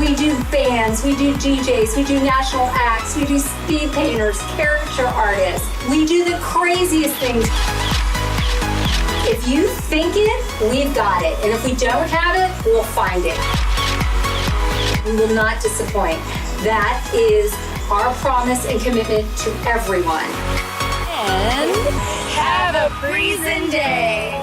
We do bands, we do DJs, we do national acts, we do speed painters, character artists. We do the craziest things. If you think it, we've got it. And if we don't have it, we'll find it. We will not disappoint. That is our promise and commitment to everyone. And have a Breezin day.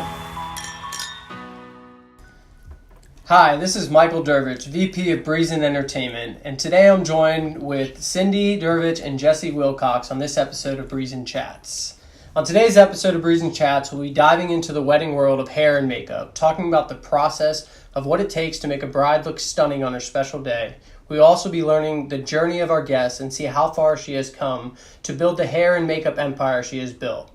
Hi, this is Michael Dervech, VP of Breezin Entertainment, and today I'm joined with Cindy Dervech and Jessie Wilcox on this episode of Breezin Chats. On today's episode of Breezin Chats, we'll be diving into the wedding world of hair and makeup, talking about the process of what it takes to make a bride look stunning on her special day. We'll also be learning the journey of our guest and see how far she has come to build the hair and makeup empire she has built.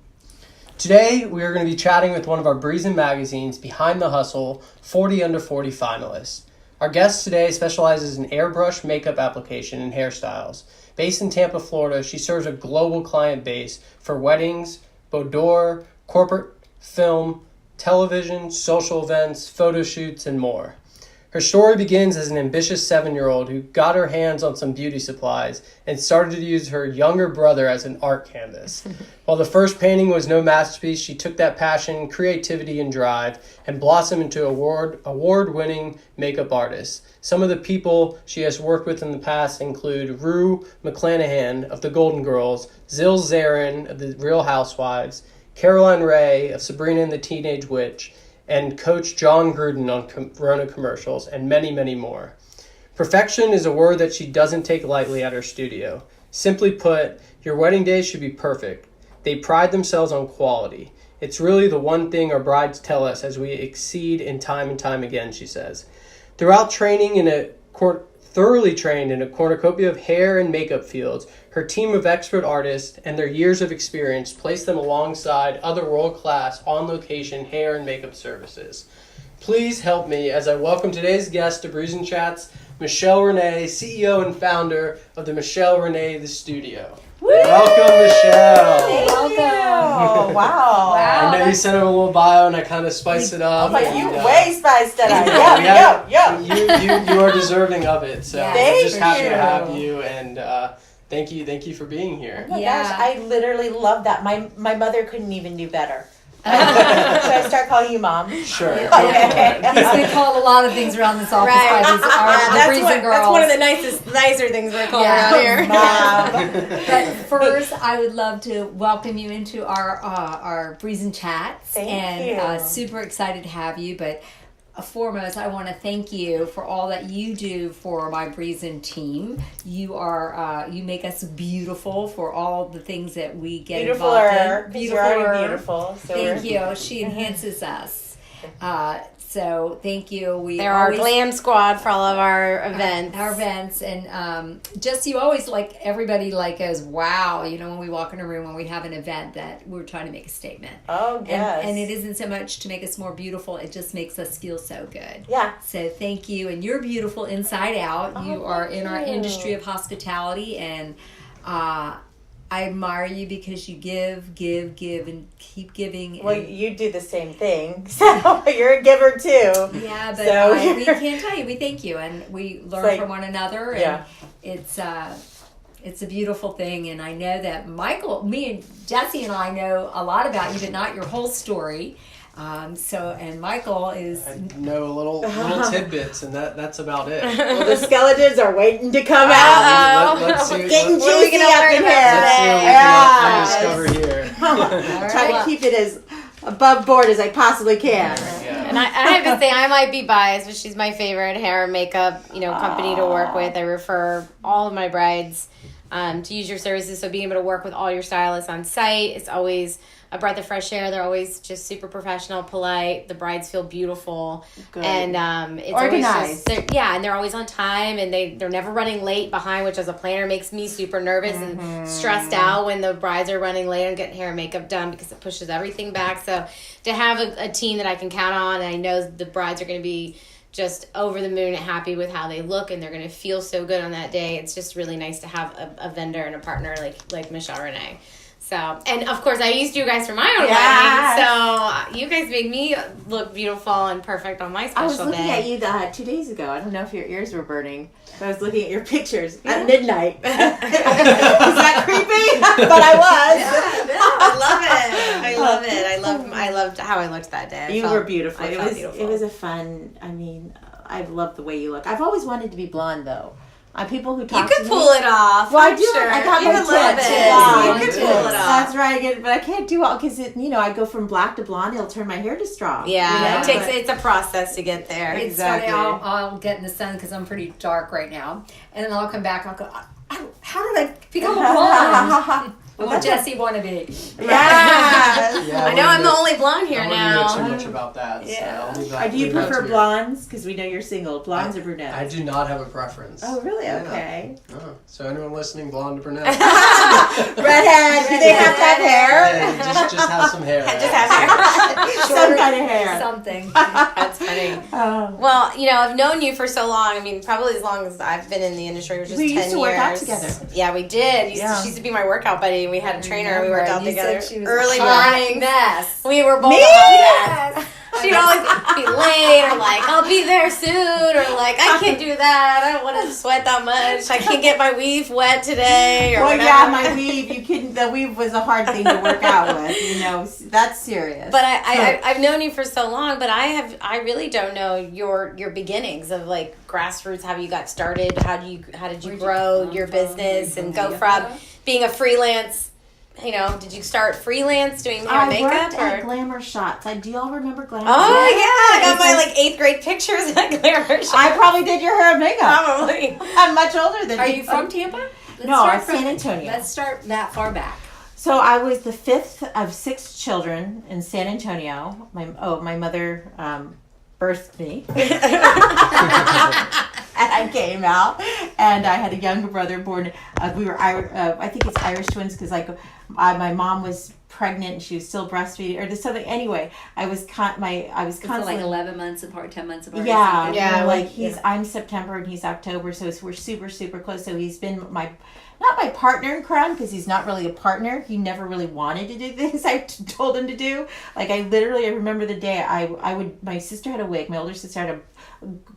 Today, we are going to be chatting with one of our Breezin Magazine's Behind the Hustle 40 Under 40 finalists. Our guest today specializes in airbrush makeup application and hairstyles. Based in Tampa, Florida, she serves a global client base for weddings, boudoir, corporate, film, television, social events, photo shoots, and more. Her story begins as an ambitious 7-year-old who got her hands on some beauty supplies and started to use her younger brother as an art canvas. While the first painting was no masterpiece, she took that passion, creativity, and drive and blossomed into award-winning makeup artist. Some of the people she has worked with in the past include Rue McClanahan of the Golden Girls, Zil Zarin of the Real Housewives, Caroline Ray of Sabrina and the Teenage Witch, and Coach John Gruden on Corona commercials, and many, many more. Perfection is a word that she doesn't take lightly at her studio. Simply put, your wedding day should be perfect. They pride themselves on quality. It's really the one thing our brides tell us as we exceed in time and time again, she says. Thoroughly trained in a cornucopia of hair and makeup fields, her team of expert artists and their years of experience place them alongside other world-class, on-location hair and makeup services. Please help me as I welcome today's guest to Breezin Chats, Michele Renee, CEO and founder of the Michele Renee The Studio. Woo! Welcome, Michele. Welcome. Wow. I know you sent him a little bio and I kind of spiced it up. But you way spiced it up. Yep. You are deserving of it. So Yeah. we're just happy Thank to you. have you, and thank you for being here. Oh my Yeah. gosh, I literally love that. My mother couldn't even do better. Should I start calling you mom? Sure. Okay. He's been called a lot of things around this office by these the Breezin girls. That's one of the nicer things we're called around here. Mom. But first, I would love to welcome you into our Breezin Chats. Thank you. And super excited to have you. But foremost, I want to thank you for all that you do for my Breezin team. You are you make us beautiful for all the things that we get involved in. You're already beautiful. So Thank you. She enhances us. So thank you. They're our glam squad for all of our events. Our events, and just you always everybody goes, wow, when we walk in a room when we have an event that we're trying to make a statement. Oh, yes. And it isn't so much to make us more beautiful, it just makes us feel so good. Yeah. So thank you, and you're beautiful inside out. You are in our industry of hospitality, and I admire you because you give, and keep giving. Well, you do the same thing, so you're a giver too. Yeah, but So we can't tell you. We thank you, and we learn from one another. And yeah. It's a beautiful thing, and I know that Michael, me and Jessie and I know a lot about you, but not your whole story. And Michael is. I know little tidbits, and that's about it. Well, the skeletons are waiting to come out. Let's see. Getting Let's juicy up in here. see what we can uncover here. Try to keep it as above board as I possibly can. And I have to say, I might be biased, but she's my favorite hair and makeup, company to work with. I refer all of my brides to use your services. So being able to work with all your stylists on site, it's always a breath of fresh air. They're always just super professional, polite. The brides feel beautiful. Good. And it's organized. Always and they're always on time, and they're never running late behind, which as a planner makes me super nervous and stressed out when the brides are running late and getting hair and makeup done because it pushes everything back. So to have a team that I can count on, and I know the brides are going to be just over the moon and happy with how they look, and they're going to feel so good on that day. It's just really nice to have a vendor and a partner like Michele Renee. So, and of course, I used you guys for my own wedding. So, you guys made me look beautiful and perfect on my special day. I was looking at you 2 days ago. I don't know if your ears were burning. But I was looking at your pictures at midnight. Is that creepy? But I was. I love it. I loved how I looked that day. You were beautiful. I felt beautiful. It was a fun. I mean, I love the way you look. I've always wanted to be blonde though. People who talk you could to pull it off. Well, I I'm do. Sure. I got you my love tip. it. You could pull it off. That's right. But I can't do all because I go from black to blonde. It'll turn my hair to straw. Yeah, it's a process to get there. Exactly. It's funny. I'll get in the sun because I'm pretty dark right now, and then I'll come back. And I'll go. How did I become a blonde? What Jessie want to be? Yeah. I know I'm the only blonde here now. I wouldn't get too much about that. Yeah. So Do you prefer blondes? Because we know you're single. Blondes or brunettes? I do not have a preference. Oh, really? Okay. So anyone listening, blonde or brunette? Redhead. Do they have to have hair? Yeah, just have some hair. Just have hair. Some kind of hair. Something. That's funny. Well, I've known you for so long. I mean, probably as long as I've been in the industry, which is 10 years. We used to work out together. Yeah, we did. She used to be my workout buddy. We had a trainer. We worked out together. Early morning. Mess. We were both Me? She'd always be late or like, I'll be there soon or like, I can't do that. I don't want to sweat that much. I can't get my weave wet today or whatever. Yeah, my weave. The weave was a hard thing to work out with. That's serious. But I've known you for so long, but I really don't know your beginnings of like grassroots, how you got started, how did you grow your business and go from being a freelance. Did you start freelance doing hair and makeup? I worked at Glamour Shots. Do y'all remember Glamour? Oh, yeah. I got my 8th grade pictures at Glamour Shots. I probably did your hair and makeup. Probably. I'm much older than you. Are you from Tampa? No, I'm San Antonio. Let's start that far back. So I was the 5th of 6 children in San Antonio. My mother birthed me. And I came out, and I had a younger brother born. We were I think it's Irish twins because my mom was pregnant and she was still breastfeeding or there's something. Anyway, I was constantly like 11 months apart, 10 months apart. Yeah, yeah. I'm September and he's October, so we're super super close. So he's been not my partner in crime because he's not really a partner. He never really wanted to do things I told him to do. I remember the day my sister had a wig. My older sister had a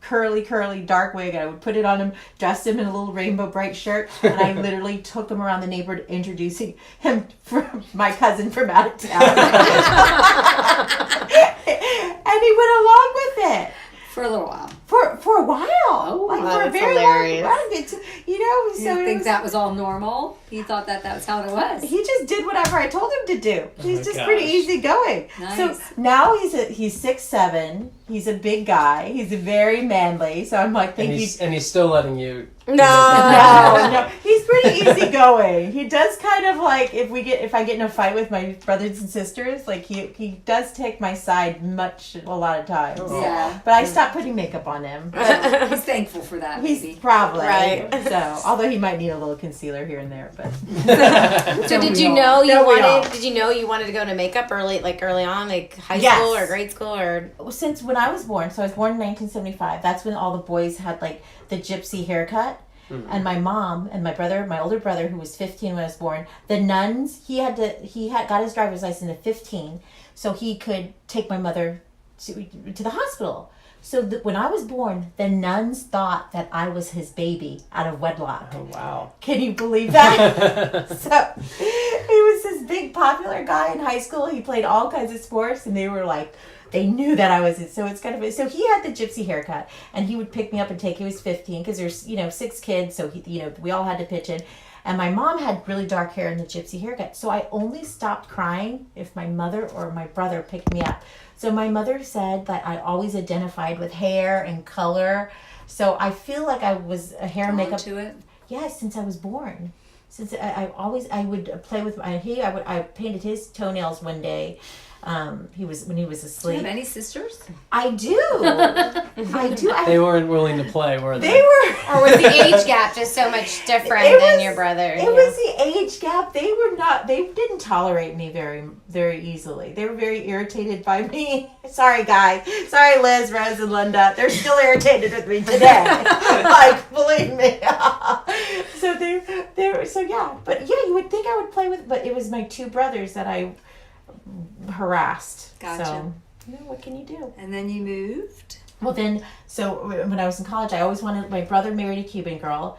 curly dark wig, and I would put it on him, dressed him in a little rainbow bright shirt, and I literally took him around the neighborhood introducing him from my cousin from out of town. And he went along with it. For a little while. For a while. Oh, for a very hilarious. long run. You think that was all normal? He thought that was how it was. He just did whatever I told him to do. He's just pretty easygoing. Nice. So now he's 6'7". He's a big guy. He's very manly. So I'm like thinking. And he's still letting you. No. He's pretty easygoing. He does kind of like if I get in a fight with my brothers and sisters, like he does take my side a lot of times. Yeah. But I stopped putting makeup on him. He's thankful for that. He's maybe. probably right. So although he might need a little concealer here and there, but. So did you know you wanted to go into makeup early on, like high school or grade school or? Since when I was born, so I was born in 1975. That's when all the boys had like the gypsy haircut. Mm-hmm. And my mom and my brother, my older brother, who was 15 when I was born, the nuns. He got his driver's license at 15, so he could take my mother to the hospital. So when I was born, the nuns thought that I was his baby out of wedlock. Oh, wow. Can you believe that? So he was this big popular guy in high school. He played all kinds of sports, and they were like, they knew that I was it. So it's kind of, so he had the gypsy haircut, and he would pick me up and he was 15 because there's, 6 kids. So we all had to pitch in. And my mom had really dark hair and the gypsy haircut. So I only stopped crying if my mother or my brother picked me up. So my mother said that I always identified with hair and color. So I feel like I was a hair and makeup to it. Yeah, since I was born. Since I would play with I painted his toenails one day, He was when he was Do you asleep. have any sisters? I do. I do. They weren't willing to play, were they? They were. Or was the age gap just so much different It than was- your brother? It was the age gap. They were not. They didn't tolerate me very easily. They were very irritated by me. Sorry, guys. Sorry, Liz, Rose, and Linda. They're still irritated with me today. Like, believe me. So they were. So yeah. But yeah, you would think I would play with. But it was my two brothers that I harassed. Gotcha. So, you know, what can you do? And then you moved. Well, then, so when I was in college, I always wanted, my brother married a Cuban girl.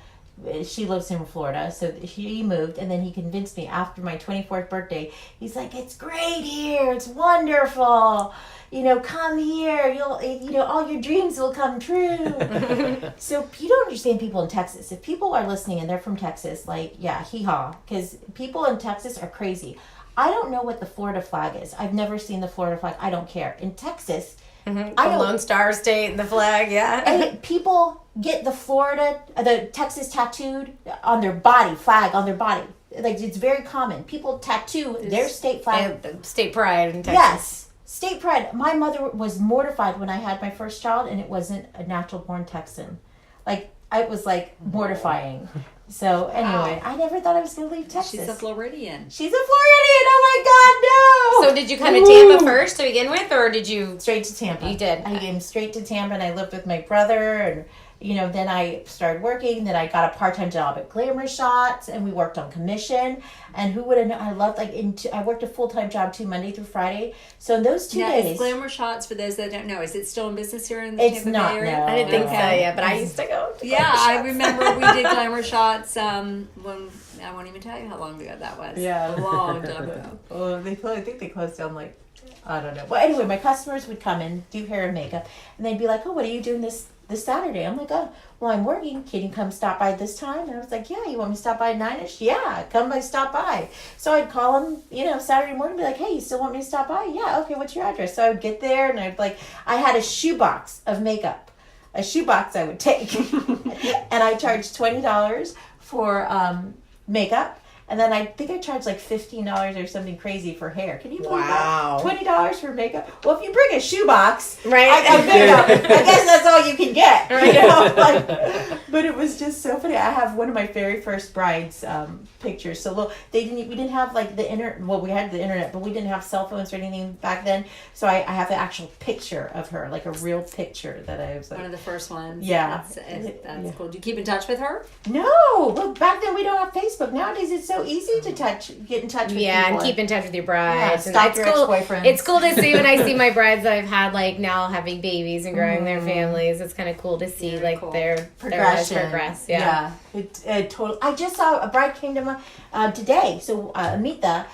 She lives in Florida, so he moved, and then he convinced me after my 24th birthday. He's like, "It's great here. It's wonderful. You know, come here. All your dreams will come true." So you don't understand people in Texas. If people are listening and they're from Texas, like, yeah, hee-haw, because people in Texas are crazy. I don't know what the Florida flag is. I've never seen the Florida flag. I don't care. In Texas, The Lone Star State and the flag, yeah. and people get the Texas tattooed on their body, flag on their body. Like, it's very common. People tattoo their state flag. The state pride in Texas. Yes, state pride. My mother was mortified when I had my first child, and it wasn't a natural born Texan. Like, it was like mortifying. So anyway, I never thought I was going to leave Texas. She's a Floridian. She's a Floridian. Oh my God, no! So did you come to Tampa first to begin with, or did you? Straight to Tampa. You did. I came straight to Tampa, and I lived with my brother, and then I started working. Then I got a part-time job at Glamour Shots, and we worked on commission. And who would have known? I loved I worked a full-time job too, Monday through Friday. So in those 2 Now, days, is Glamour Shots, for those that don't know, is it still in business here in the It's Tampa not, Bay area? no. I didn't think so Okay. yet, but I used to go. To Yeah, Glamour I Shots. remember we did Glamour Shots when I won't even tell you how long ago that was. Yeah. A long time ago. oh, I think they closed down like, I don't know. Well, anyway, my customers would come in, do hair and makeup, and they'd be like, "Oh, what are you doing this Saturday?" I'm like, "Oh, well, I'm working. Can you come stop by this time?" And I was like, "Yeah, you want me to stop by 9ish? Yeah, come by, stop by." So I'd call them, Saturday morning, and be like, "Hey, you still want me to stop by?" "Yeah, okay, what's your address?" So I would get there, and I had a shoebox of makeup. A shoebox I would take. And I charged $20 for makeup. And then I think I charged like $15 or something crazy for hair. Can you believe Wow. that? $20 for makeup. Well, if you bring a shoebox, Right. I got makeup. I guess that's all you can get. But it was just so funny. I have one of my very first brides pictures. So look, we didn't have like the internet. Well, we had the internet, but we didn't have cell phones or anything back then. So I have the actual picture of her, like a real picture that I was like. One of the first ones. Yeah. That's Yeah. cool. Do you keep in touch with her? No, well, back then we don't have Facebook. Nowadays it's so easy to get in touch with Yeah, people. and keep in touch with your brides. Yeah, and stalk it's your cool. ex-boyfriends. It's cool to see when I see my brides that I've had like now having babies and growing their families. It's kind of cool to see Very like cool. their lives progression. progress. Yeah. It totally. I just saw a bride came to my today. So Amita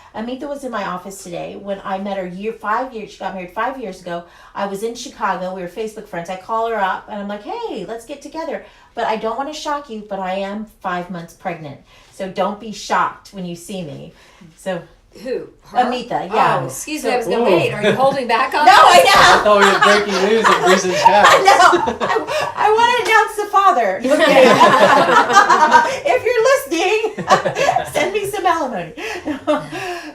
was in my office today when I met her 5 years. She got married 5 years ago. I was in Chicago. We were Facebook friends. I call her up and I'm like, "Hey, let's get together." But I don't want to shock you, but I am 5 months pregnant. So don't be shocked when you see me. So Who? Her? Amita, yeah. Oh, excuse me. I was going Ooh. to wait. Are you holding back on no, this? I know. I thought we had breaking news at Breezin Chats. No, I want to announce the father. Okay. If you're listening, send me some alimony.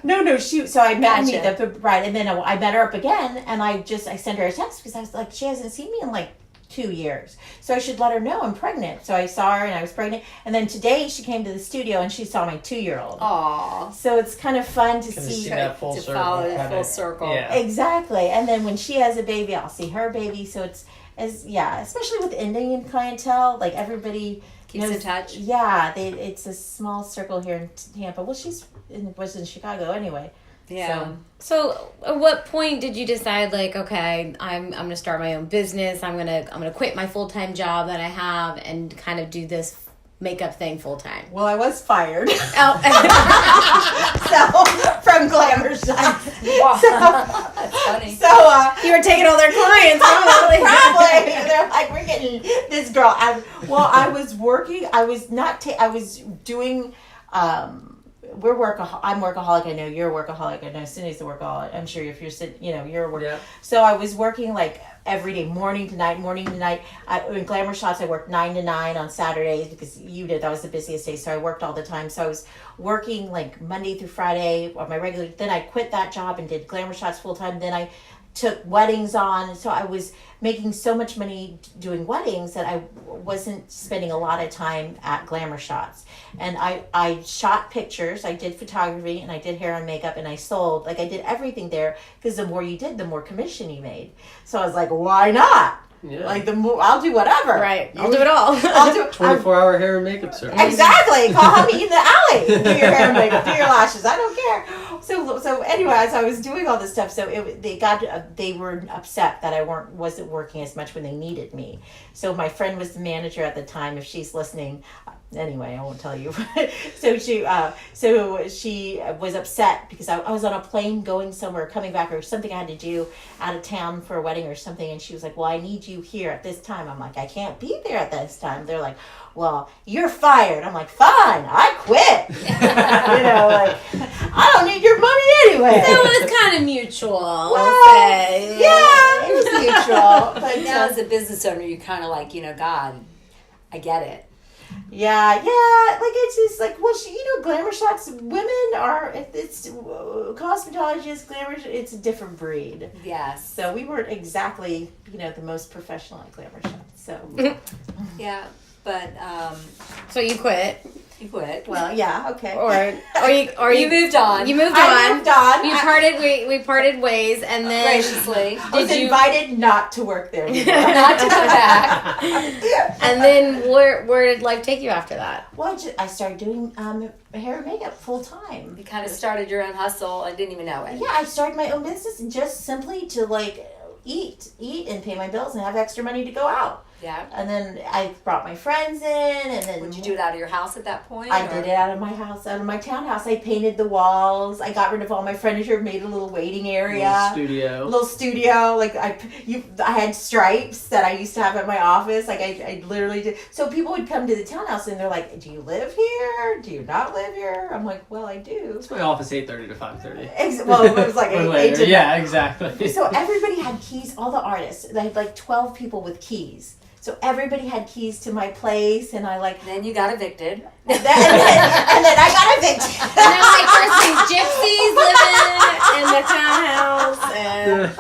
No, shoot. So I met Gotcha. the bride, and then I met her up again, and I sent her a text because I was like, she hasn't seen me in like 2 years, so I should let her know I'm pregnant. So I saw her and I was pregnant, and then today she came to the studio and she saw my 2-year-old. Aw. So it's kind of fun to Kinda see. see that full To circle. follow it kinda- full circle. Yeah. Exactly. And then when she has a baby, I'll see her baby. So it's especially with Indian clientele, like everybody Keeps in touch. Yeah, it's a small circle here in Tampa. Well, was in Chicago anyway. Yeah. So, at what point did you decide, like, okay, I'm gonna start my own business. I'm gonna quit my full-time job that I have and kind of do this makeup thing full time. Well, I was fired. Oh, So from Glamour Shots. That's funny. So you were taking all their clients, probably. probably they're like, we're getting this girl. I was working. I was not. I was doing. I'm workaholic. I know you're a workaholic. I know Cindy's a workaholic. I'm sure if you're sitting, you're a workaholic. Yeah. So I was working like every day, morning to night. In Glamour Shots, I worked 9 to 9 on Saturdays because that was the busiest day, so I worked all the time. So I was working like Monday through Friday on my regular. Then I quit that job and did Glamour Shots full time. Then I took weddings on, so I was making so much money doing weddings that I wasn't spending a lot of time at Glamour Shots. And I shot pictures, I did photography, and I did hair and makeup, and I sold. Like, I did everything there, because the more you did, the more commission you made. So I was like, why not? Yeah. Like, the more, I'll do whatever. Right. I'll do it all. I'll do 24-hour hair and makeup service. Exactly. Call me in the alley. Do your hair and makeup. Do your lashes. I don't care. So anyway, so I was doing all this stuff. So they were upset that I wasn't working as much when they needed me. So my friend was the manager at the time. If she's listening, anyway, I won't tell you. So she was upset because I was on a plane going somewhere, coming back, or something I had to do out of town for a wedding or something. And she was like, "Well, I need you here at this time." I'm like, "I can't be there at this time." They're like, "Well, you're fired." I'm like, "Fine, I quit." Like, I don't need your money anyway. So it was kind of mutual. Well, yeah, it was mutual. But Now, as a business owner, you're kind of like, God, I get it. Yeah, like it's just like, well, Glamour Shots, women are, it's cosmetologists, glamour, it's a different breed. Yes. So we weren't exactly, the most professional at Glamour Shots. So Yeah, but So you quit. you quit. well, yeah, okay. Or you moved on. You moved I on. moved on. You parted. We parted ways, and then graciously. I was did you? invited not to work there anymore. Not to come back. And then where did life take you after that? Well, I started doing hair and makeup full time. You kind of started your own hustle and didn't even know it. Yeah, I started my own business just simply to like eat and pay my bills and have extra money to go out. Yeah. And then I brought my friends in, and then Would you do it out of your house at that point? I or- did it out of my house, out of my townhouse. I painted the walls. I got rid of all my furniture, made a little waiting area. Little studio. Like I had stripes that I used to have at my office. Like I literally did. So people would come to the townhouse and they're like, "Do you live here? Do you not live here?" I'm like, "Well, I do." It's my office 8:30 to 5:30. Well, it was like Or 8 to yeah, exactly. So everybody had keys, all the artists. They had like 12 people with keys. So everybody had keys to my place, and I like... Then you got evicted. and then I got evicted. And then like first these gypsies living in the townhouse, and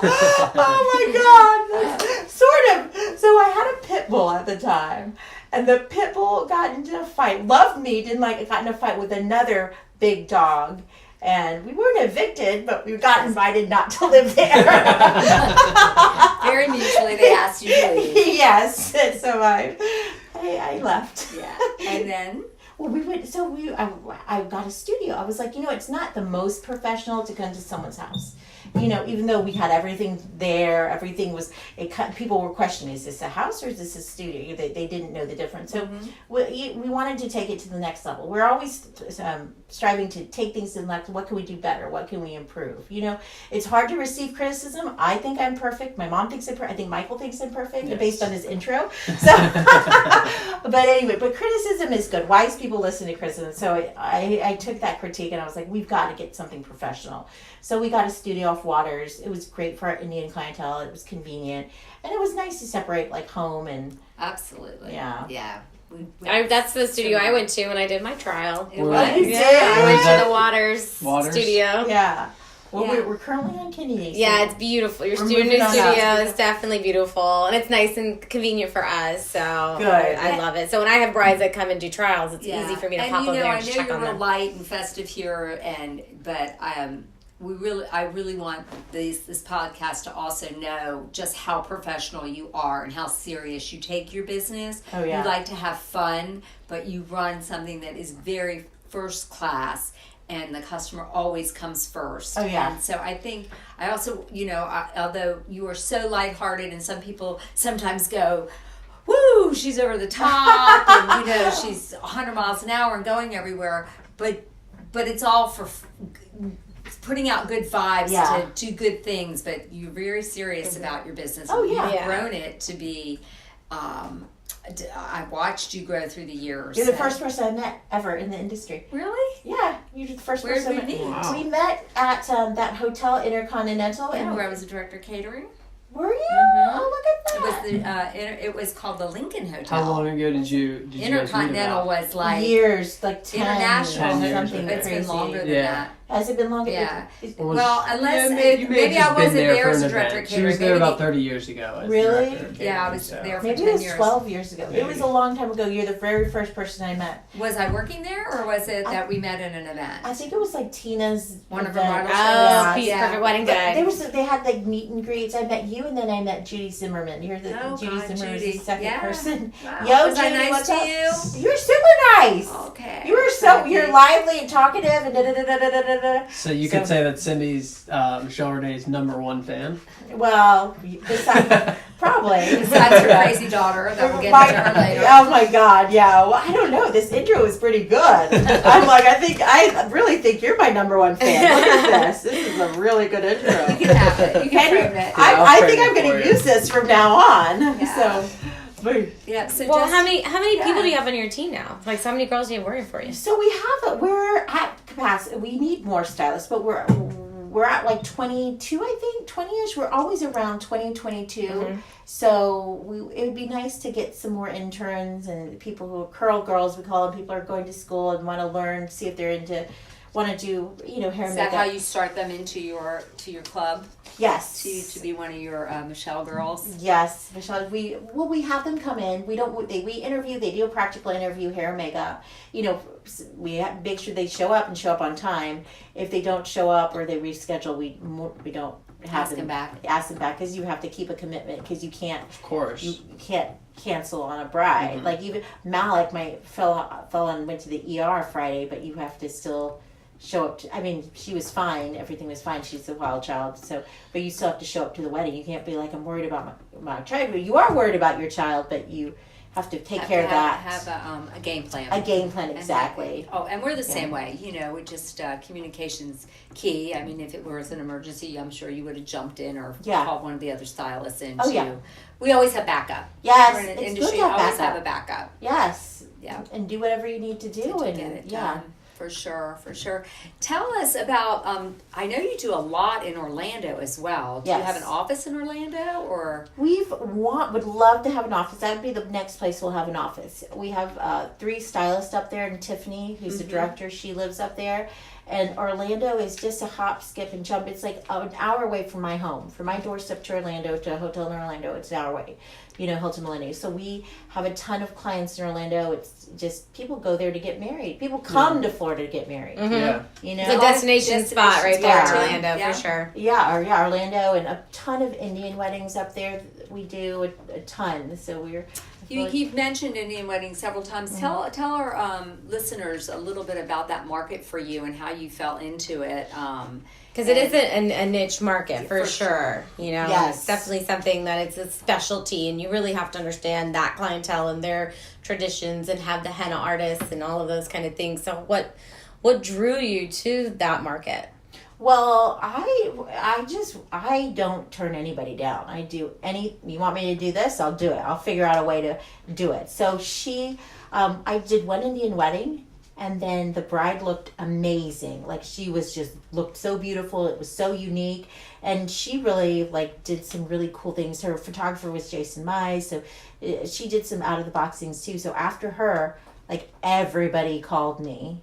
Oh my God. Sort of. So I had a pit bull at the time, and the pit bull got into a fight. Loved me, didn't like it, got in a fight with another big dog. And we weren't evicted, but we got invited not to live there. Very mutually, they asked you to leave. Yes. So I left. Yeah. And then? Well, I got a studio. I was like, it's not the most professional to come to someone's house. Even though we had everything there, everything was, people were questioning, is this a house or is this a studio? They didn't know the difference. So we wanted to take it to the next level. We're always striving to take things to the next, what can we do better? What can we improve? It's hard to receive criticism. I think I'm perfect. My mom thinks I'm perfect. I think Michael thinks I'm perfect based on his intro. So, but anyway, but criticism is good. Wise people listen to criticism. So I took that critique and I was like, we've got to get something professional. So we got a studio off Waters. It was great for our Indian clientele. It was convenient. And it was nice to separate like home and... Absolutely. Yeah. Yeah. that's the studio I went to when I did my trial. It Where- was. You Yeah, I went did? to the Waters studio. Yeah. Well, Yeah. we're currently on Kennedy. So Yeah, it's beautiful. Your We're studio moving on studio up. is definitely beautiful, and it's nice and convenient for us. So Good. I love it. So when I have brides that come and do trials, it's Yeah. easy for me to and pop over there I and know check you're on real them. light and festive here, but I really want this podcast to also know just how professional you are and how serious you take your business. Oh, yeah. You like to have fun, but you run something that is very first class, and the customer always comes first. Oh, yeah. And so I think I also, although you are so lighthearted, and some people sometimes go, "Woo, she's over the top," and she's 100 miles an hour and going everywhere, but it's all for putting out good vibes Yeah. to do good things. But you're very serious about your business. Oh, yeah. You've Yeah. grown it to be. I watched you grow through the years. You're the first person I met ever in the industry. Really? Yeah, you're the first Where did person. we meet? Wow. We met at that hotel Intercontinental. Yeah, and where I was a director of catering. Were you? Mhm. Oh, look at that. It was it was called the Lincoln Hotel. How long ago did you guys meet Intercontinental about? was like years, like 10 international. 10 years, something okay. It's crazy. been longer than Yeah. that. Has it been longer? Yeah. Was- Well, unless yeah, it, you may have maybe just I been wasn't there for as an a director event. of She catering. was there Maybe about 30 years ago. As Really? director of Yeah, I catering, was so. there for Maybe 10 it was years. 12 years ago. It Maybe. was a long time ago. You're the very first person I met. Was I working there, or was it that we met in an event? I think it was like Tina's One of her event. bridal Oh, shows. Pete's Yeah. Perfect Wedding Day. They had like meet and greets. I met you, and then I met Judy Zimmerman. You're the Oh, Judy God, Zimmerman Judy. was the second Yeah. person. Wow. Yo, Was I Judy, nice what's to up? you? You're super nice. Okay. You were so you're lively and talkative and da da da da da da da. So you could say that Cindy's Michele Renee's #1 fan. Well, besides, probably. Besides her crazy daughter that we'll get into her later. Oh my God, yeah. Well, I don't know. This intro is pretty good. I'm like, I really think you're my #1 fan. Look at this. This is a really good intro. You can have it. You can frame it. I'll I frame think it I'm going for to you. use this from now on. Yeah. So. Yeah. So Well, just, how many yeah. people do you have on your team now? Like, so many girls do you have working for you? So we're at capacity. We need more stylists, but we're at like 22, I think, 20ish. We're always around 20, 22. Mm-hmm. So it would be nice to get some more interns and people who are curl girls, we call them. People are going to school and want to learn, see if they're want to do, hair Is and that makeup. how you start them into your club Yes. to be one of your Michele girls? Yes, Michelle. We have them come in. We interview. They do a practical interview, hair and makeup. We have, make sure they show up and show up on time. If they don't show up or they reschedule, we don't have Ask them back. Ask them back because you have to keep a commitment because you can't Of course. you can't cancel on a bride. Mhm. Like even Malik fell and went to the ER Friday, but you have to still show up she was fine, everything was fine, she's a wild child, but you still have to show up to the wedding. You can't be like, I'm worried about my child. You are worried about your child, but you have to take care of that. Have a game plan. A game plan, exactly. And we're the same way. We just communication's key. I mean, if it was an emergency, I'm sure you would have jumped in or Yeah. called one of the other stylists in. Oh, yeah. We always have backup. Yes, We're in an it's industry. good to have Always backup. have a backup. Yes. Yeah. And do whatever you need to do To and get it yeah. done. For sure. Tell us about, I know you do a lot in Orlando as well. Do you Yes. have an office in Orlando or? Would love to have an office. That would be the next place we'll have an office. We have 3 stylists up there, and Tiffany, who's the director, she lives up there. And Orlando is just a hop, skip, and jump. It's like an hour away from my home. From my doorstep to Orlando, to a hotel in Orlando, it's an hour away. Hilton Millennium. So we have a ton of clients in Orlando. It's just people go there to get married. People come to Florida to get married. Yeah. It's a destination spot right there in Orlando Yeah. for sure. Orlando, and a ton of Indian weddings up there. We do a ton. So You've mentioned Indian weddings several times. Tell our listeners a little bit about that market for you and how you fell into it. Because it is a niche market for For sure. Yes. It's definitely something that it's a specialty, and you really have to understand that clientele and their traditions and have the henna artists and all of those kind of things. So what drew you to that market? Well, I don't turn anybody down. You want me to do this? I'll do it. I'll figure out a way to do it. So I did one Indian wedding, and then the bride looked amazing. Like she looked so beautiful. It was so unique. And she really did some really cool things. Her photographer was Jason Mize. So she did some out of the box things too. So after her, everybody called me.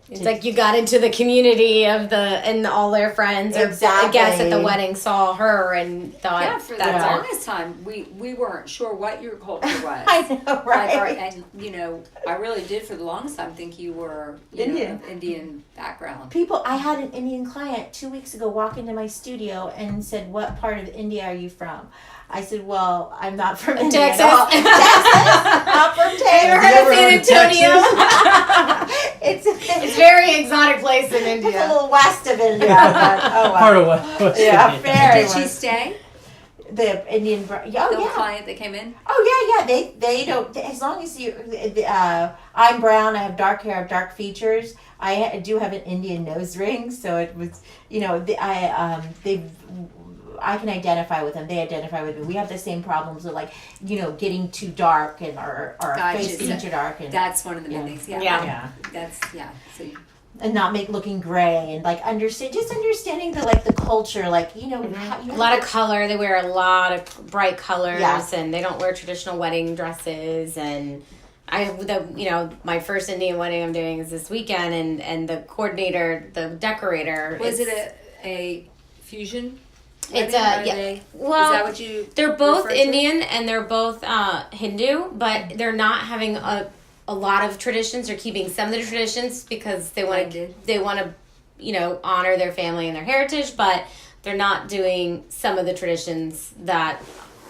It's like you got into the community and all their friends or Exactly. I guess at the wedding saw her and thought For the that's her. longest time, we weren't sure what your culture was. I know, right? And I really did for the longest time think you were Indian. of Indian background. I had an Indian client 2 weeks ago walk into my studio and said, "What part of India are you from?" I said, "Well, I'm not from India Texas. at all." Texas. I'm from Texas. Heard of San Antonio? It's It's a very exotic place in a India. little west of India. But, oh, wow. Part of what? Yeah, very Did she west. stay? The Indian, The yeah. client that came in? Oh yeah. They don't. As long as I'm brown. I have dark hair. I have dark features. I do have an Indian nose ring. So it was, I can identify with them. They identify with me. We have the same problems of getting too dark and our Gotcha. face getting too dark. And That's one of the big Yeah. things. Yeah. yeah. That's, yeah. So and not make looking gray, and like understanding the culture, like how, A lot of color. They wear a lot of bright colors, Yeah. and they don't wear traditional wedding dresses. And my first Indian wedding I'm doing is this weekend, and the coordinator, the decorator, Was it a fusion? It's wedding? well, is that what you? they're both refer to? Indian and they're both Hindu, but they're not having a lot of traditions. They're keeping some of the traditions because they want to honor their family and their heritage, but they're not doing some of the traditions that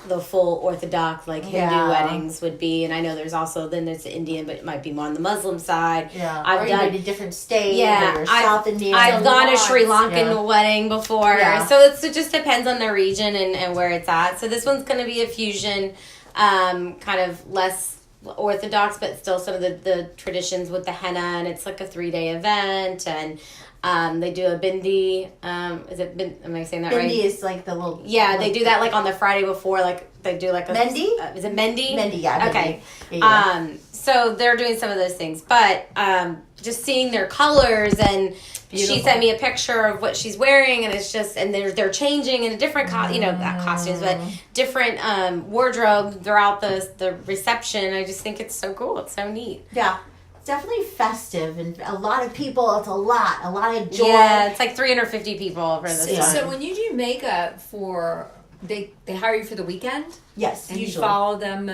the full Orthodox Hindu Yeah. weddings would be. And I know there's also there's Indian, but it might be more on the Muslim side. Yeah, I've or done even a different state, Yeah, or South Indian. I've gone to lots. Sri Lankan Yeah. wedding before, Yeah. so it just depends on the region and where it's at. So this one's going to be a fusion, kind of less Orthodox, but still some of the traditions with the henna, and it's like a 3-day event, and they do a bindi. Am I saying that right? Bindi is like the little. Yeah, they do that like on the Friday before, like they do like a Mendi? Is it Mendi? Mendi, yeah. Okay. Mendi. Yeah. So they're doing some of those things, but just seeing their colors, and she Beautiful. sent me a picture of what she's wearing, and it's just, and they're changing in a different not costumes, but different wardrobe throughout the reception. I just think it's so cool. It's so neat. Yeah. Definitely festive, and a lot of people. It's a lot of joy. Yeah, it's like 350 people for this Yeah. one. So when you do makeup for they hire you for the weekend, Yes, and you usually. follow them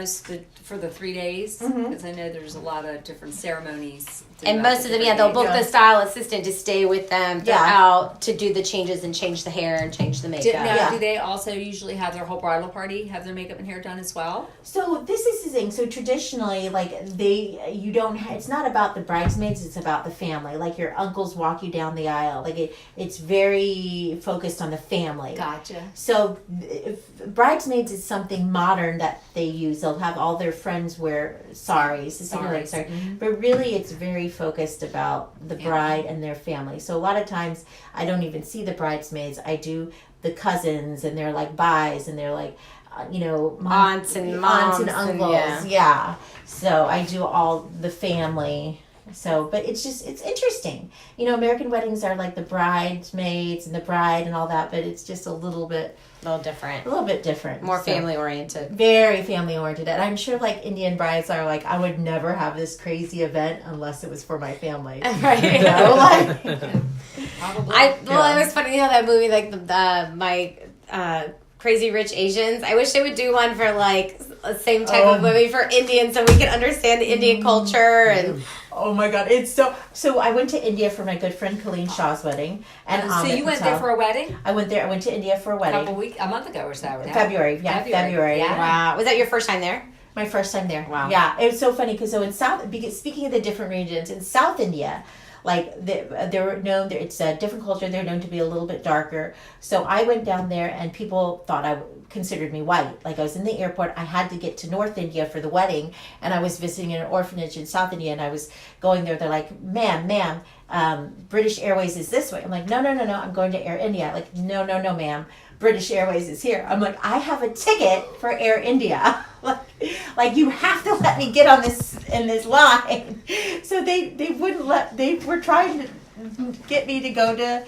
for the 3 days, because Mm-hmm. I know there's a lot of different ceremonies. And throughout most the of them, different they'll book days. the style assistant to stay with them Yeah. throughout to do the changes and change the hair and change the makeup. Now, Yeah. do they also usually have their whole bridal party, have their makeup and hair done as well? So this is the thing. So traditionally, it's not about the bridesmaids. It's about the family. Like your uncles walk you down the aisle. Like it's very focused on the family. Gotcha. So if bridesmaids is something modern that they use. They'll have all their friends wear saris. But really it's very focused about the bride and their family. So a lot of times I don't even see the bridesmaids. I do the cousins, and they're like buys, and they're like Aunts and moms and and uncles. Yeah. So I do all the family. So, but it's interesting. American weddings are like the bridesmaids and the bride and all that, but it's just a little bit different. More So, family oriented. very family oriented. And I'm sure like Indian brides are like, I would never have this crazy event unless it was for my family. Right. Probably. It was funny how that movie, like my Crazy Rich Asians. I wish they would do one for like the same type of movie for Indians, so we could understand the Indian culture and. Oh my God, it's so I went to India for my good friend Colleen Shaw's wedding, and so you went there for a wedding? I went to India for a wedding. A month ago or so. Now. February. Yeah. Wow. Was that your first time there? My first time there. Wow. Yeah, it was so funny because speaking of the different regions in South India, like they're known. It's a different culture. They're known to be a little bit darker. So I went down there, and people considered me white. Like I was in the airport. I had to get to North India for the wedding, and I was visiting an orphanage in South India, and I was going there. They're like, ma'am, British Airways is this way. I'm like, no, I'm going to Air India. Like, no, ma'am. British Airways is here. I'm like, I have a ticket for Air India. like you have to let me get on in this line. So they wouldn't they were trying to get me to go to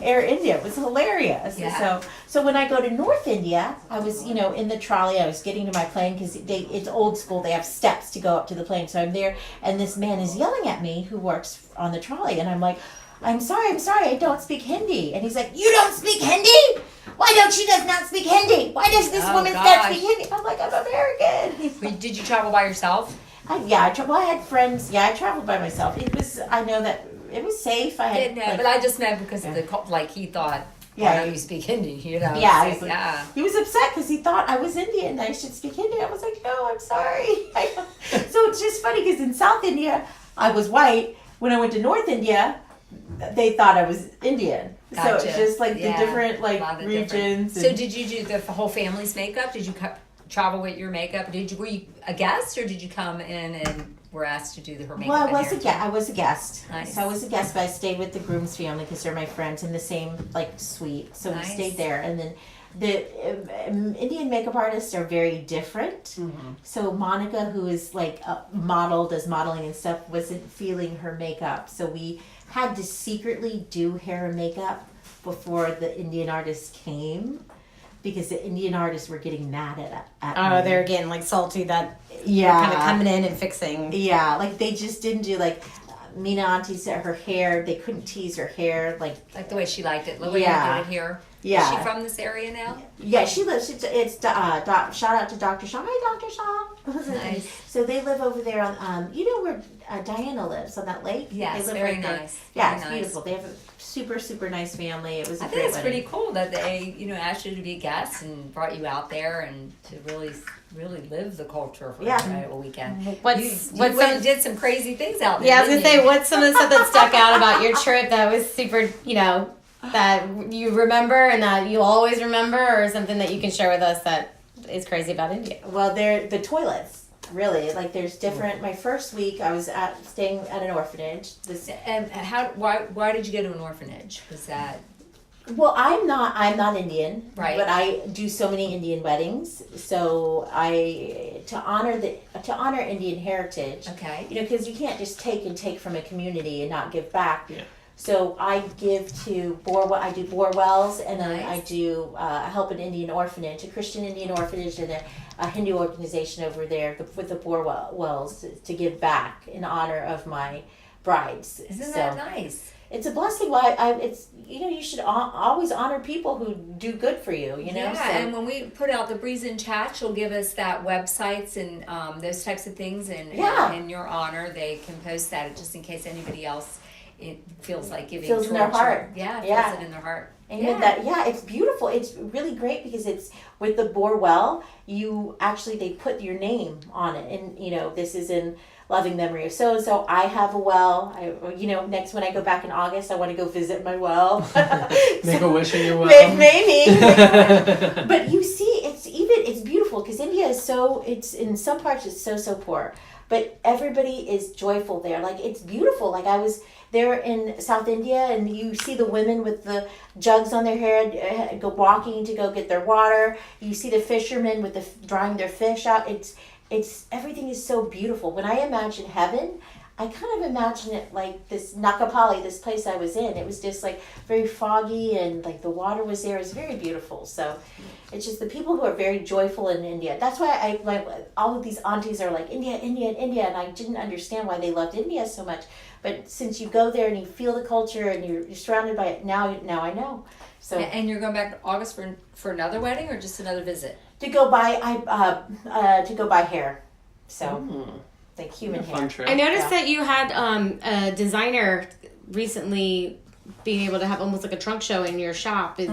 Air India. It was hilarious. Yeah. So when I go to North India, I was, in the trolley, I was getting to my plane because it's old school. They have steps to go up to the plane. So I'm there, and this man is yelling at me who works on the trolley, and I'm like, I'm sorry, I don't speak Hindi. And he's like, you don't speak Hindi? Why does not speak Hindi? Why does this woman not speak Hindi? I'm like, I'm American. He's like, Did you travel by yourself? I had friends. Yeah, I traveled by myself. I know that it was safe. I had, But I just meant because of he thought, Yeah. you speak Hindi, Yeah, So, yeah. he was upset because he thought I was Indian and I should speak Hindi. I was like, no, I'm sorry. So it's just funny because in South India, I was white. When I went to North India, they thought I was Indian. Gotcha. So it's just like Yeah. the different A lot of regions. So did you do the whole family's makeup? Did you travel with your makeup? Were you a guest, or did you come in and were asked to do her makeup? Well, and I was hair? a guest. Nice. So I was a guest, but I stayed with the groom's family because they're my friends in the same suite. So Nice. we stayed there, and then the Indian makeup artists are very different. So Monica, who is like a model, does modeling and stuff, wasn't feeling her makeup. So we had to secretly do hair and makeup before the Indian artists came, because the Indian artists were getting mad at Oh, me. they're getting like salty that Yeah. kind of coming in and fixing. Yeah, like they just didn't do like Mina Auntie said her hair. They couldn't tease her hair like Like the way she liked it. The way Yeah. you did it here. Yeah. Is she from this area now? Yeah, she lives. It's shout out to Dr. Shaw. Hi, Dr. Shaw. Nice. So they live over there on you know where Diana lives on that lake. Yes, they live very right there. nice. Yeah, Very it's nice. beautiful. They have a super nice family. It was a I great think it's wedding. pretty cool that they, asked you to be a guest and brought you out there and to really live the culture for a weekend. What's You what's went some, and did some crazy things out there. yeah, I was gonna didn't say, you? what's some of the stuff that stuck out about your trip that was super, that you remember and that you always remember, or something that you can share with us that is crazy about India? Well, they're the toilets. Really, like there's different. My first week, I was staying at an orphanage. And why did you go to an orphanage? Was that Well, I'm not Indian, Right. But I do so many Indian weddings, so to honor Indian heritage. okay? Because you can't just take from a community and not give back. Yeah. So I give to I do Boer wells, and then Nice. I do help an Indian orphanage, a Christian Indian orphanage, and a Hindu organization over there with the Boer wells to give back in honor of my brides. Isn't So that nice? it's a blessing. Why it's you should always honor people who do good for you. Yeah, So, and when we put out the Breezin Chats, you'll give us that websites and those types of things, and Yeah. in your honor, they can post that just in case anybody else it feels like giving. Feels in their towards heart. you. Yeah, Yeah. feels it in their heart. and it's beautiful. It's really great because it's with the Boer well. They put your name on it, and this is in loving memory of so and so. I have a well. Next when I go back in August, I want to go visit my well. Make a wish in your well. Maybe. But you see, it's beautiful because India is it's in some parts it's so poor, but everybody is joyful there. Like it's beautiful. Like I was there in South India, and you see the women with the jugs on their head go walking to go get their water. You see the fishermen with drying their fish out. It's everything is so beautiful. When I imagine heaven, I kind of imagine it like this Nakapali, this place I was in. It was just like very foggy, and like the water was there. It was very beautiful. So it's just the people who are very joyful in India. That's why all of these aunties are like India, and I didn't understand why they loved India so much. But since you go there and you feel the culture and you're surrounded by it, now I know. So And you're going back to August for another wedding or just another visit? to go buy hair, so like human hair. Fun trip. I noticed Yeah. that you had a designer recently being able to have almost like a trunk show in your shop. Is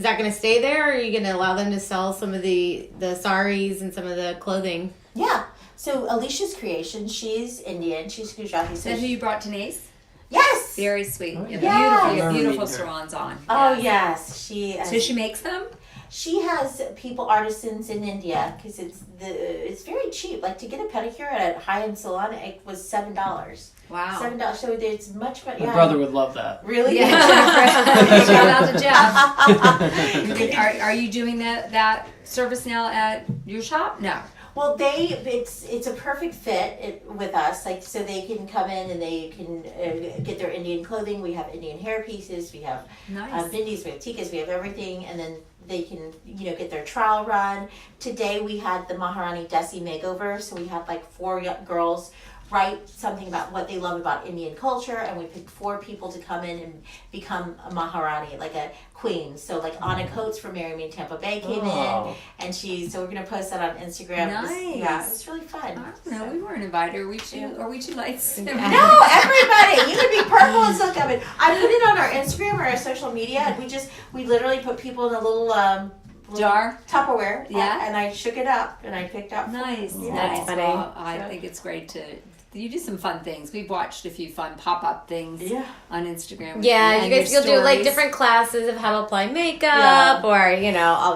that going to stay there, or are you going to allow them to sell some of the saris and some of the clothing? Yeah. So Alicia's creation, she's Indian. She's Gujarati. Is that who you brought Denise? Yes. Very sweet. Oh, You have yeah. beautiful, I beautiful remember sarons on. Oh Yes. yes, So she makes them? she has artisans in India because it's very cheap. Like to get a pedicure at a high end salon, it was $7. Wow. $7. So it's much. My Yeah. brother would love that. Really? Yeah. Shout out to Jeff. Are you doing that service now at your shop? No. Well, it's a perfect fit with us. Like so, they can come in and they can get their Indian clothing. We have Indian hair pieces. We have Nice. bindis. We have tikas. We have everything, and then they can get their trial run. Today we had the Maharani Desi makeover. So we had like 4 young girls write something about what they love about Indian culture, and we picked 4 people to come in and become a Maharani, like a queen. So like Anna Coates from Marry Me in Tampa Bay came Oh. in, and so we're gonna post that on Instagram. Nice. Yeah, it's really fun. No, we weren't invited. Are we too lights? No, everybody, you would be purple and silk coming. I put it on our Instagram or our social media, and we literally put people in a little jar. Tupperware. Yeah. And I shook it up and I picked out. Nice. Yeah. That's funny. Well, I think it's great to. You do some fun things. We've watched a few fun pop-up things Yeah. on Instagram. with Yeah, and you guys, your you'll do like stories. different classes of how to apply makeup, or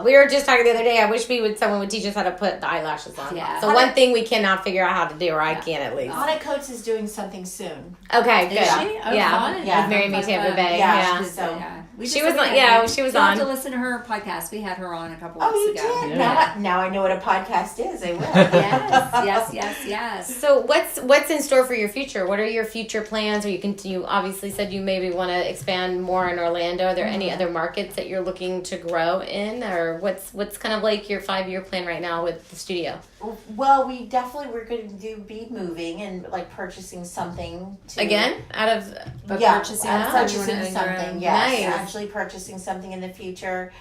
we were just talking the other day. I wish someone would teach us how to put the eyelashes on. Yeah. So one thing we cannot figure out how to do, or I can at least. Anna Coates is doing something soon. Okay, good. Is she? Oh, Yeah, fun. Yeah. with Marry Me Fun, Tampa fun. Bay. Yeah, Yeah. she's- So- Yeah. We She just was looked on- at yeah, it. she was You'll have on. to listen to her podcast. We had her on a couple Oh, weeks you ago. did? Yeah. Now I know what a podcast is. I will. Yes. So what's in store for your future? What are your future plans? Or you obviously said you maybe want to expand more in Orlando. Are there any other markets that you're looking to grow in, or what's kind of like your 5-year plan right now with the studio? Well, we're going to be moving and like purchasing something to Again, out of But yeah, purchasing purchasing something, you wanna own your something. own- Yes, Nice. actually purchasing something in the future.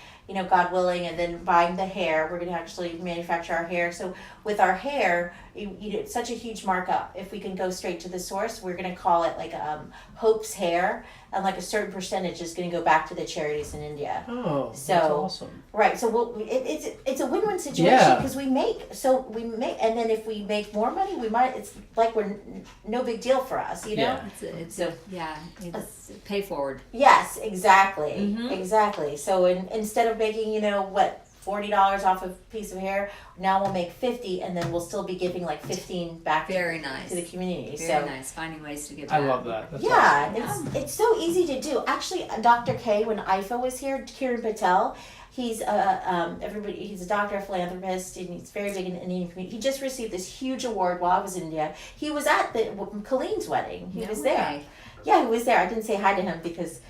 God willing, and then buying the hair. We're going to actually manufacture our hair. So with our hair, it's such a huge markup. If we can go straight to the source, we're going to call it like Hope's hair, and like a certain percentage is going to go back to the charities in India. Oh, that's So- awesome. Right. So it's a win-win situation Yeah. because we make, and then if we make more money, it's like we're no big deal for us, Yeah. It's pay forward. Yes, exactly. Mhm. Exactly. So instead of making, $40 off a piece of hair, now we'll make 50, and then we'll still be giving like 15 back Very nice. to the community. Very nice. Finding ways to give I back. love that. That's Yeah, awesome. it's so easy to do. Actually, Dr. K, when IFA was here, Kiran Patel, he's he's a doctor, a philanthropist, and he's very big in the Indian community. He just received this huge award while I was in India. He was at Colleen's wedding. He No was there. way. Yeah, he was there. I didn't say hi to him because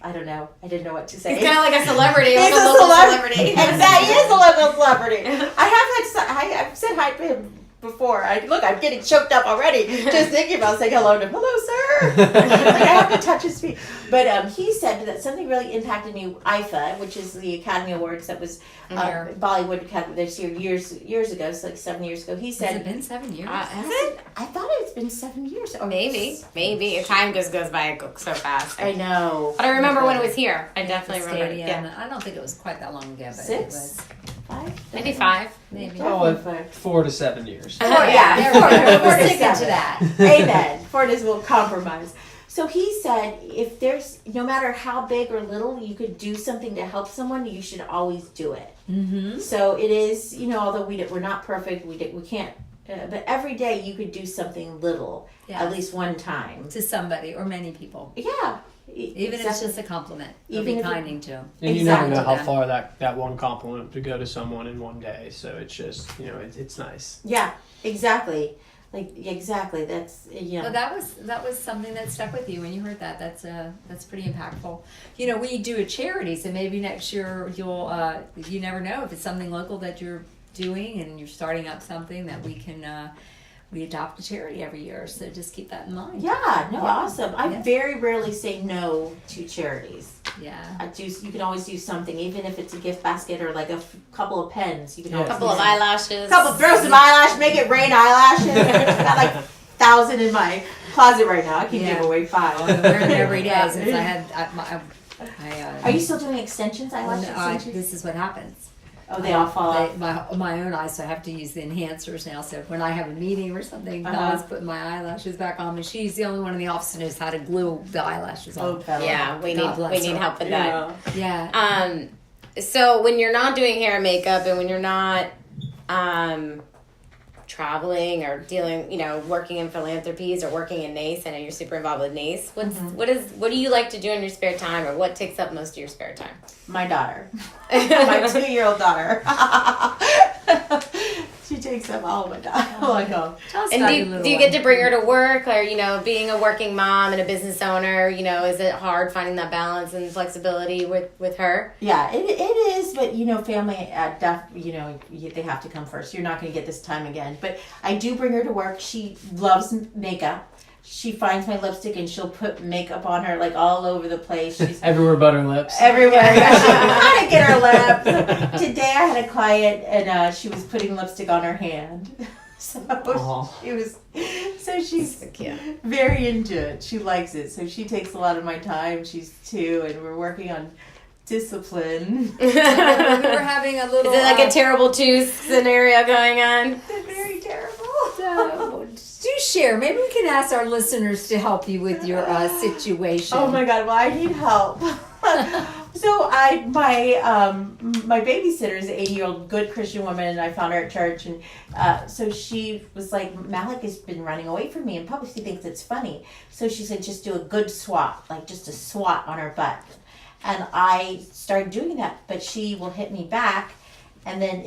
I don't know. I didn't know what to say. He's kind of like a celebrity, He's like a a local celebrity. celebrity. Exactly, he is a local celebrity. I've said hi to him before. I'm getting choked up already just thinking about saying hello to him. Hello, sir. Like, I have to touch his feet. But he said that something really impacted me. IFA, which is the Academy Awards that was Bollywood Academy this year years ago, so like 7 years ago. He Has said, it been 7 years? Has it? I thought it's been 7 years. Or Maybe. Time just goes by so fast. I know. But I remember when it was here. I definitely remember. Stadium. Yeah. I don't think it was quite that long ago, but 6? it was 5? Maybe 5. maybe. Oh, 4 to 7 years. Yeah, We're to sticking to 7. that. Amen. Fortis will compromise. So he said, if there's, no matter how big or little, you could do something to help someone, you should always do it. Mm-hmm. So it is, although we're not perfect, we can't, but every day you could do something little, Yeah. at least one time. To somebody or many people. Yeah. Even if it's just a compliment. Or Even be if it- kinding to them. And you never know Exactly. how far that one compliment to go to someone in one day. So it's just, it's nice. Yeah, exactly. Exactly. That's, Well, that was something that stuck with you when you heard that. That's pretty impactful. We do a charity, so maybe next year you'll you never know if it's something local that you're doing and you're starting up something that we can we adopt a charity every year. So just keep that in mind. Yeah, no, Yeah. awesome. I Yeah. very rarely say no to charities. Yeah. You can always do something, even if it's a gift basket or like a couple of pens. You can always Couple do of something. eyelashes. Throw some eyelash, make it rain eyelashes. I've got like 1,000 in my closet right now. I can Yeah. give away 5. I'm wearing it every day since I had Are you still doing extensions, eyelash extensions? this is what happens. Oh, they all fall off. My own eyes, so I have to use the enhancers now. So when I have a meeting or something, Uh-huh. Donna's putting my eyelashes back on, and she's the only one in the office who knows how to glue the eyelashes on. Yeah, we God need bless her. help with that. Yeah. So when you're not doing hair and makeup, and when you're not traveling or dealing, working in philanthropies or working in NACE, I know you're super involved with NACE. What do you like to do in your spare time, or what takes up most of your spare time? My daughter. My 2-year-old daughter. She takes up all of my time. Oh, I know. Tell us And about your do little you one. get to bring her to work, or being a working mom and a business owner? Is it hard finding that balance and flexibility with her? Yeah, it is, but family, they have to come first. You're not going to get this time again. But I do bring her to work. She loves makeup. She finds my lipstick and she'll put makeup on her like all over the place. She's Everywhere but her lips. everywhere. Yeah, she can kind of get her lips. Today I had a client and she was putting lipstick on her hand. So she's So cute. very into it. She likes it. So she takes a lot of my time. She's 2 and we're working on discipline. We were having a little. Is it like a terrible two scenario going on? They're very terrible. Do share. Maybe we can ask our listeners to help you with your situation. Oh my God! Well, I need help. So my babysitter is an 80-year-old good Christian woman, and I found her at church, and so she was like, Malik has been running away from me in public. She thinks it's funny, so she said just do a good swat, like just a swat on her butt, and I started doing that, but she will hit me back, and then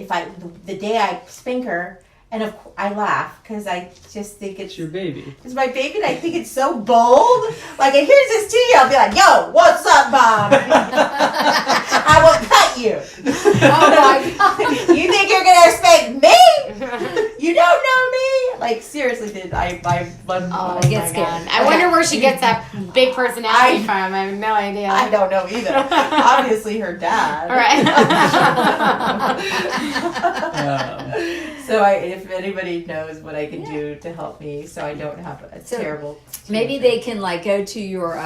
the day I spank her. And I laugh because I just think it's your baby. It's my baby, and I think it's so bold. Like, and here's this to you. I'll be like, "Yo, what's up, Mom? I will cut you. Oh my God. You think you're gonna spank me? You don't know me. Like, seriously, dude. I get scared. I wonder where she gets that big personality from. I have no idea. I don't know either. Obviously, her dad. All right. So if anybody knows what I can do to help me, so I don't have a terrible. Maybe they can like go to your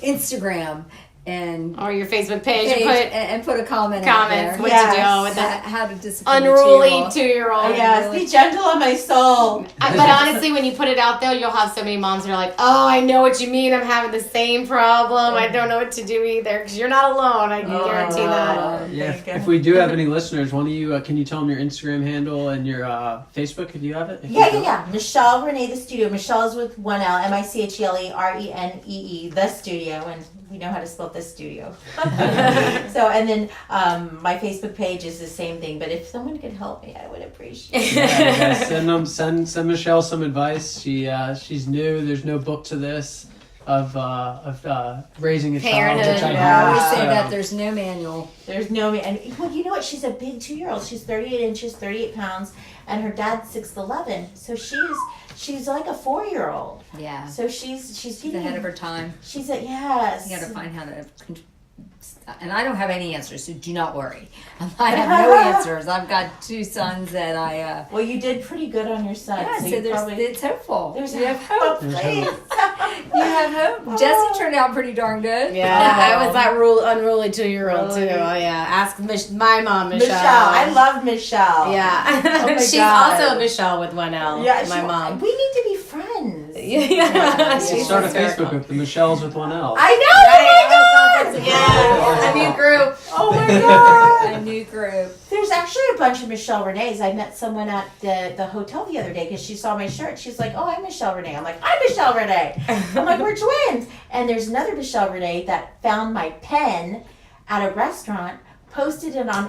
Instagram and Or your Facebook page and put a comment out there. what Yes. to do with that How to discipline unruly a 2-year-old. Yes, be gentle on my soul. But honestly, when you put it out there, you'll have so many moms that are like, "Oh, I know what you mean. I'm having the same problem. I don't know what to do either." Because you're not alone. I can guarantee that. Yeah. If we do have any listeners, why don't you can you tell them your Instagram handle and your Facebook if you have it? Yeah. Michele Renee The Studio. Michelle is with one L. MICHELE The Studio, and we know how to spell The Studio. So, and then my Facebook page is the same thing. But if someone could help me, I would appreciate it. Send Michelle some advice. She's new. There's no book to this of raising a Parenthood, child. Which I yeah. I always have, say so. that there's no manual. There's no, and well, you know what? She's a big 2-year-old. She's 38 inches, 38 pounds, and her dad's 6'11". So she's like a 4-year-old. Yeah. So she's Ahead of her time. She's a yes. You got to find how to. And I don't have any answers, so do not worry. I have no answers. I've got 2 sons that I. Well, you did pretty good on your son. Yeah, so so you probably, it's hopeful. you have hope. Please. You have hope. Jesse turned out pretty darn good. Yeah, I was that unruly 2-year-old too. Oh yeah, ask my mom, Michelle. I love Michelle. Yeah, Oh my she's God. also Michelle with one L. Yeah, my mom. We need to be friends. Yeah, We'll start a Facebook group, the Michelle's with one L. I know. Oh my God. Yeah, a new group. Oh my God. A new group. There's actually a bunch of Michele Renees. I met someone at the hotel the other day because she saw my shirt. She's like, "Oh, I'm Michele Renee." I'm like, "I'm Michele Renee." I'm like, "We're twins." And there's another Michele Renee that found my pen at a restaurant, posted it on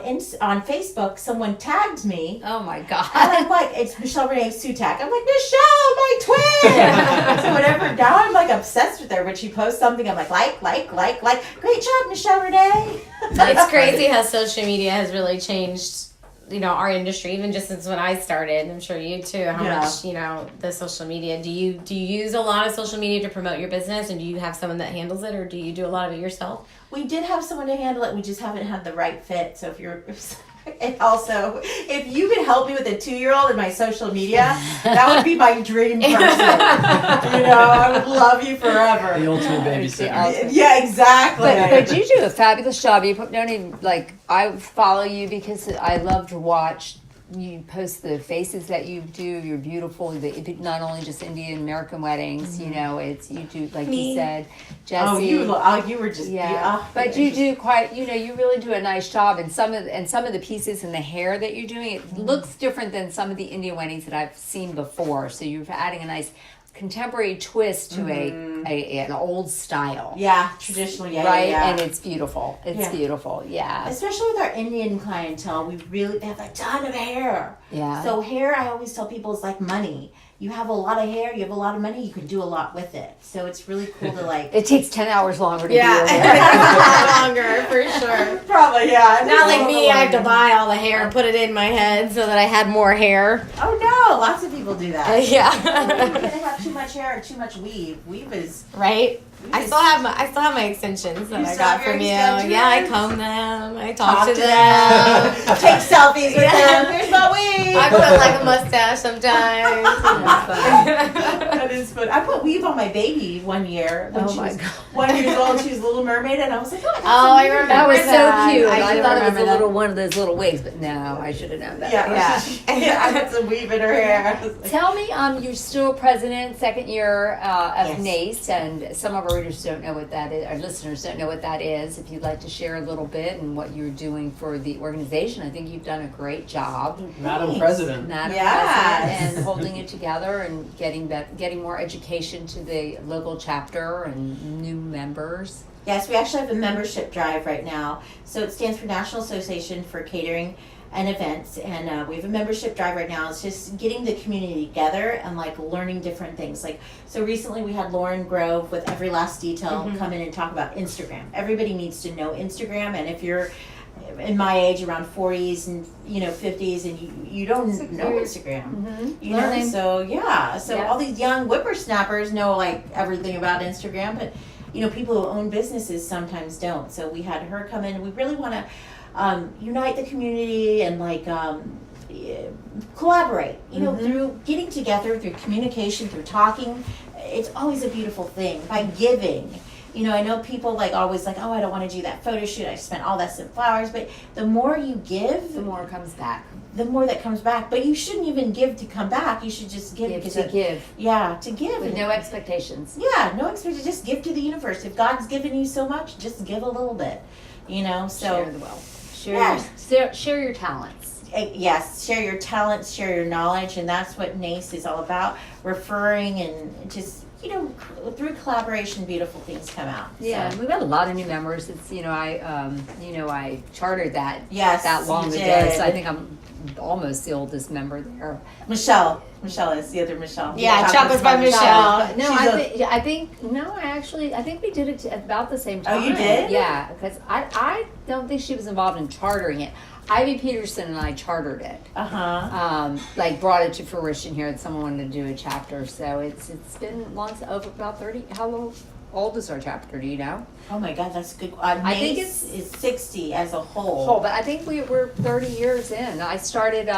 Facebook. Someone tagged me. Oh my And God. I'm like, it's Michele Renee Sutak. I'm like, Michelle, my twin. So whatever. Now I'm like obsessed with her. When she posts something, I'm like. Great job, Michele Renee. It's crazy how social media has really changed, our industry, even just since when I started. I'm sure you too. How much, the social media. Do you use a lot of social media to promote your business, and do you have someone that handles it, or do you do a lot of it yourself? We did have someone to handle it. We just haven't had the right fit. So and also, if you could help me with a 2-year-old in my social media, that would be my dream person. I would love you forever. The ultimate babysitter. Yeah, exactly. But you do a fabulous job. You don't even I follow you because I love to watch. You post the faces that you do. You're beautiful. Not only just Indian American weddings. It's you do you said, Jessie. You were just but you do quite. You really do a nice job. And some of the pieces and the hair that you're doing, it looks different than some of the Indian weddings that I've seen before. So you're adding a nice contemporary twist to an old style. Yeah, traditional, right? Yeah. And it's beautiful. It's beautiful, yeah. Especially with our Indian clientele, they have a ton of hair. Yeah. So hair, I always tell people, is like money. You have a lot of hair, you have a lot of money, you can do a lot with it. So it's really cool to It takes 10 hours longer to do Yeah, your hair. longer for sure. Probably, yeah. Not like me. I have to buy all the hair and put it in my head so that I had more hair. Oh no, lots of people do that. Yeah. You're gonna have too much hair or too much weave. Weave is Right? I still have my extensions that You I still have got your from you. extensions? Yeah, I comb them. I talk to them. Take selfies with them. Here's my weave. I put like a mustache sometimes. That is fun. I put weave on my baby one year when she was 1 year old. She was a Little Mermaid, and I was like, oh, I remember That was that. so cute. I I do thought it was remember a that. little one of those little wigs, but no, I should have known better. Yeah. I put some weave in her hair. I was like, Tell me, you're still president, second year of Yes. NACE, and some of our readers don't know what that is, our listeners don't know what that is. If you'd like to share a little bit and what you're doing for the organization, I think you've done a great job, Madam Thanks. President. Madam Yes. President, and holding it together and getting more education to the local chapter and new members. Yes, we actually have a membership drive right now. So it stands for National Association for Catering and Events, and we have a membership drive right now. It's just getting the community together and like learning different things. Like, so recently we had Lauren Grove with Every Last Detail come in and talk about Instagram. Everybody needs to know Instagram, and if you're in my age, around 40s and 50s, and you don't know Instagram, you know. Learning. So Yeah. all these young whippersnappers know like everything about Instagram, but people who own businesses sometimes don't. So we had her come in. We really want to unite the community and like collaborate, through getting together, through communication, through talking. It's always a beautiful thing. By giving, I know people like always like, oh, I don't want to do that photo shoot. I spent all that in flowers. But the more you give, The more comes back. the more that comes back. But you shouldn't even give to come back. You should just give because to give Yeah, to give. with no expectations. Yeah, no expectation. Just give to the universe. If God's given you so much, just give a little bit. So Share the wealth. Share your talents. Yes, share your talents, share your knowledge, and that's what NACE is all about. Referring and just through collaboration, beautiful things come out. Yeah, So. we've got a lot of new members. It's I chartered that Yes, that long you ago, did. so I think I'm almost the oldest member there. Michelle is the other Michelle. Yeah, chocolates by Michelle. No, She's I think we did it about the same time. Oh, you did? Yeah, because I don't think she was involved in chartering it. Ivy Peterson and I chartered it. Brought it to fruition here that someone wanted to do a chapter. So it's been long, over about 30. How old is our chapter? Do you know? Oh my God, that's good. I think NACE is 60 as a whole. But I think we're 30 years in. I started.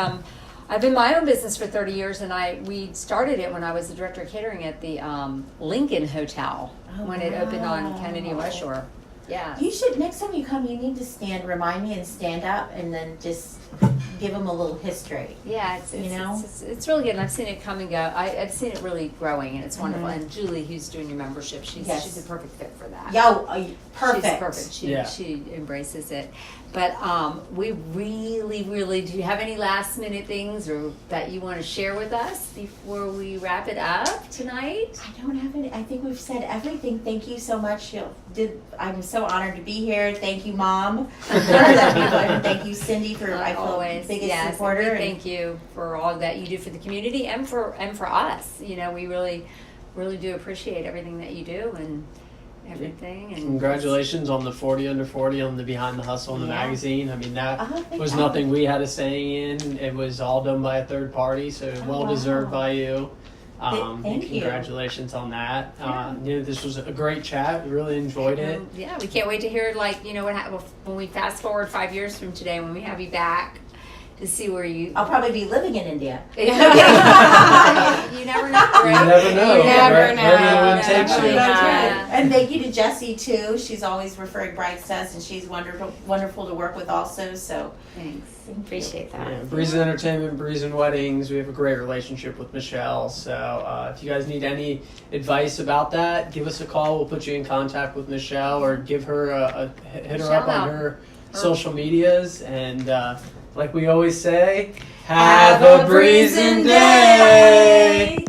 I've been my own business for 30 years, and we started it when I was the director of catering at the Lincoln Hotel when it opened on Kennedy West Shore. Yeah. You should, next time you come, you need to remind me and stand up and then just give them a little history. Yeah, it's really good, and I've seen it come and go. I've seen it really growing, and it's wonderful. And Julie, who's doing your membership, she's a perfect fit for that. Perfect. She's perfect. She embraces it. But we really, really, do you have any last minute things or that you want to share with us before we wrap it up tonight? I don't have any. I think we've said everything. Thank you so much. I'm so honored to be here. Thank you, Mom. Thank you, Cindy, for Always. biggest supporter. We thank you for all that you do for the community and for us. We really, really do appreciate everything that you do and everything. And Congratulations on the 40 under 40 on the Behind the Hustle in the magazine. I mean, that thank was God. nothing we had a say in. It was all done by a third party, so well deserved by you. Thank you. Congratulations on that. This was a great chat. We really enjoyed it. Yeah, we can't wait to hear what happens when we fast forward 5 years from today when we have you back to see where you. I'll probably be living in India. You never know, right? You never know. You never know. Where the wind takes you. Yeah. And thank you to Jessie too. She's always referring brides to us, and she's wonderful to work with also. So Thanks. Appreciate that. Yeah, Breezin Entertainment, Breezin Weddings. We have a great relationship with Michelle. So if you guys need any advice about that, give us a call. We'll put you in contact with Michelle, or give her hit her up on her social medias. And like we always say, have a Breezin day.